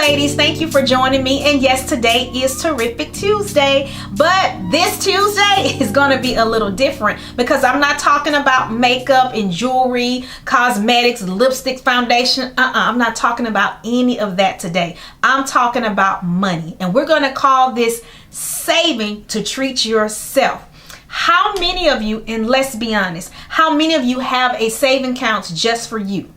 ladies, thank you for joining me. And yes, today is Terrific Tuesday, but this Tuesday is going to be a little different because I'm not talking about makeup and jewelry, cosmetics, lipstick, foundation. I'm not talking about any of that today. I'm talking about money, and we're going to call this saving to treat yourself. How many of you, and let's be honest, how many of you have a saving account just for you?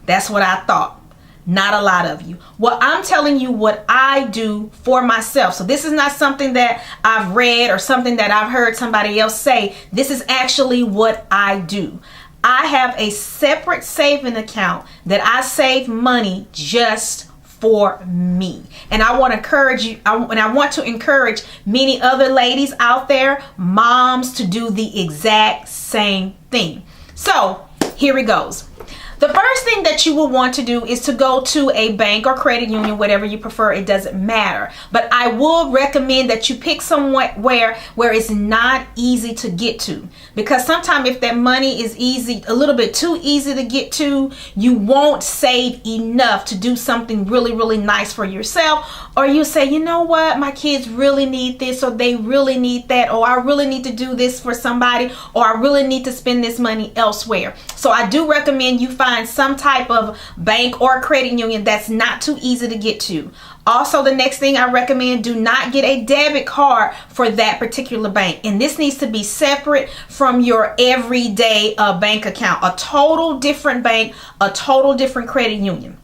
That's what I thought. Not a lot of you. Well, I'm telling you what I do for myself. So this is not something that I've read or something that I've heard somebody else say. This is actually what I do. I have a separate saving account that I save money just for me. And I want to encourage you, and I want to encourage many other ladies out there, moms, to do the exact same thing. So here it goes. The first thing that you will want to do is to go to a bank or credit union, whatever you prefer. It doesn't matter. But I will recommend that you pick somewhere where it's not easy to get to. Because sometimes if that money is easy, a little bit too easy to get to, you won't save enough to do something really, really nice for yourself. Or you say, you know what, my kids really need this, or they really need that, or I really need to do this for somebody, or I really need to spend this money elsewhere. So I do recommend you find some type of bank or credit union that's not too easy to get to. Also, the next thing I recommend, do not get a debit card for that particular bank. And this needs to be separate from your everyday bank account. A total different bank, a total different credit union.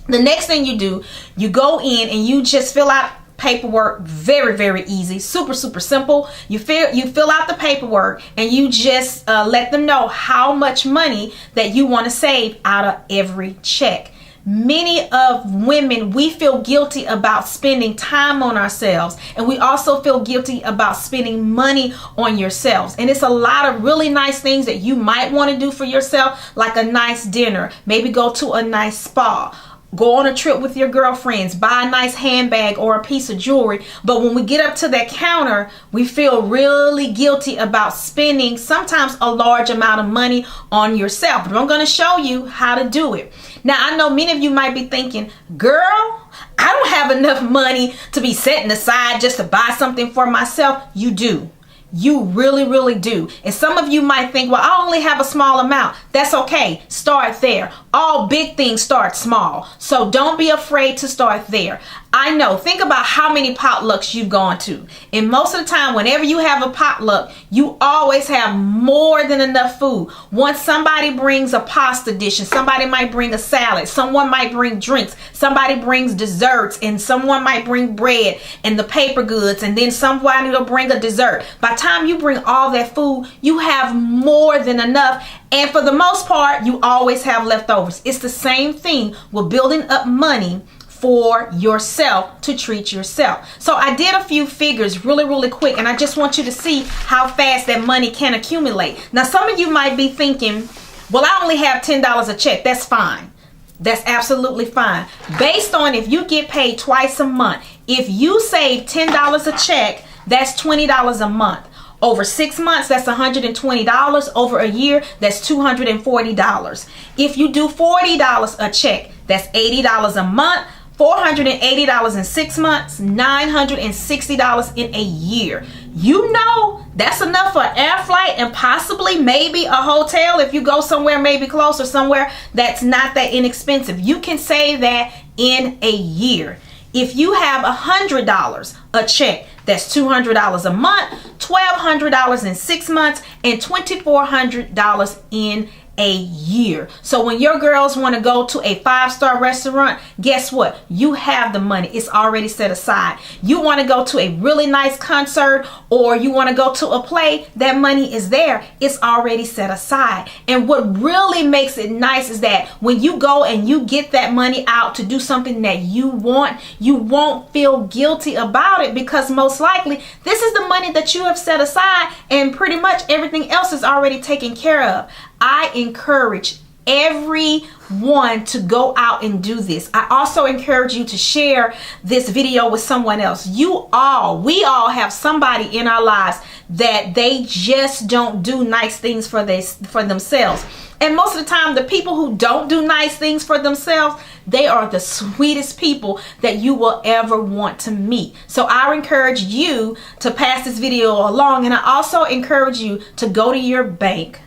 The next thing you do, you go in and you just fill out paperwork. Very, very easy. Super, super simple. You fill out the paperwork and you just let them know how much money that you want to save out of every check. Many of women, we feel guilty about spending time on ourselves, and we also feel guilty about spending money on yourselves. And it's a lot of really nice things that you might want to do for yourself, like a nice dinner, maybe go to a nice spa, go on a trip with your girlfriends, buy a nice handbag or a piece of jewelry. But when we get up to that counter, we feel really guilty about spending sometimes a large amount of money on yourself. But I'm going to show you how to do it. Now, I know many of you might be thinking, girl, I don't have enough money to be setting aside just to buy something for myself. You do. You really, really do. And some of you might think, well, I only have a small amount. That's okay. Start there. All big things start small. So don't be afraid to start there. I know. Think about how many potlucks you've gone to. And most of the time, whenever you have a potluck, you always have more than enough food. Once somebody brings a pasta dish, and somebody might bring a salad, someone might bring drinks, somebody brings desserts, and someone might bring bread and the paper goods, and then somebody will bring a dessert. By the time you bring all that food, you have more than enough. And for the most part, you always have leftovers. It's the same thing with building up money for yourself to treat yourself. So I did a few figures really, really quick, and I just want you to see how fast that money can accumulate. Now, some of you might be thinking, well, I only have $10 a check. That's fine. That's absolutely fine. Based on if you get paid twice a month, if you save $10 a check, that's $20 a month. Over 6 months, that's $120. Over a year, that's $240. If you do $40 a check, that's $80 a month. $480 in 6 months, $960 in a year. You know that's enough for an air flight and possibly maybe a hotel if you go somewhere maybe close or somewhere that's not that inexpensive. You can save that in a year. If you have $100 a check, that's $200 a month, $1,200 in 6 months, and $2,400 in a year. So when your girls want to go to a 5-star restaurant, guess what? You have the money. It's already set aside. You want to go to a really nice concert, or you want to go to a play, that money is there. It's already set aside. And what really makes it nice is that when you go and you get that money out to do something that you want, you won't feel guilty about it, because most likely this is the money that you have set aside, and pretty much everything else is already taken care of. I encourage everyone to go out and do this. I also encourage you to share this video with someone else. We all have somebody in our lives that they just don't do nice things for themselves. And most of the time, the people who don't do nice things for themselves, they are the sweetest people that you will ever want to meet. So I encourage you to pass this video along. And I also encourage you to go to your bank,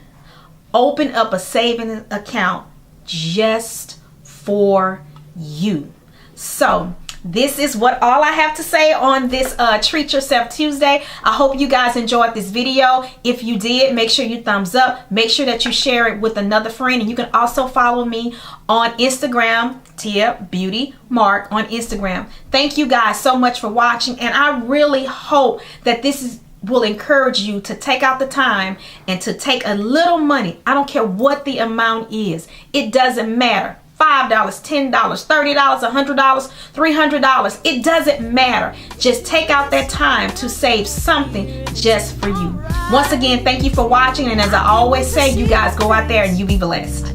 open up a savings account just for you. So this is all I have to say on this Treat Yourself Tuesday. I hope you guys enjoyed this video. If you did, make sure you thumbs up. Make sure that you share it with another friend. And you can also follow me on Instagram, Tia Beauty Mark on Instagram. Thank you guys so much for watching. And I really hope that this will encourage you to take out the time and to take a little money. I don't care what the amount is. It doesn't matter. $5, $10, $30, $100, $300. It doesn't matter. Just take out that time to save something just for you. Once again, thank you for watching. And as I always say, you guys go out there and you be blessed.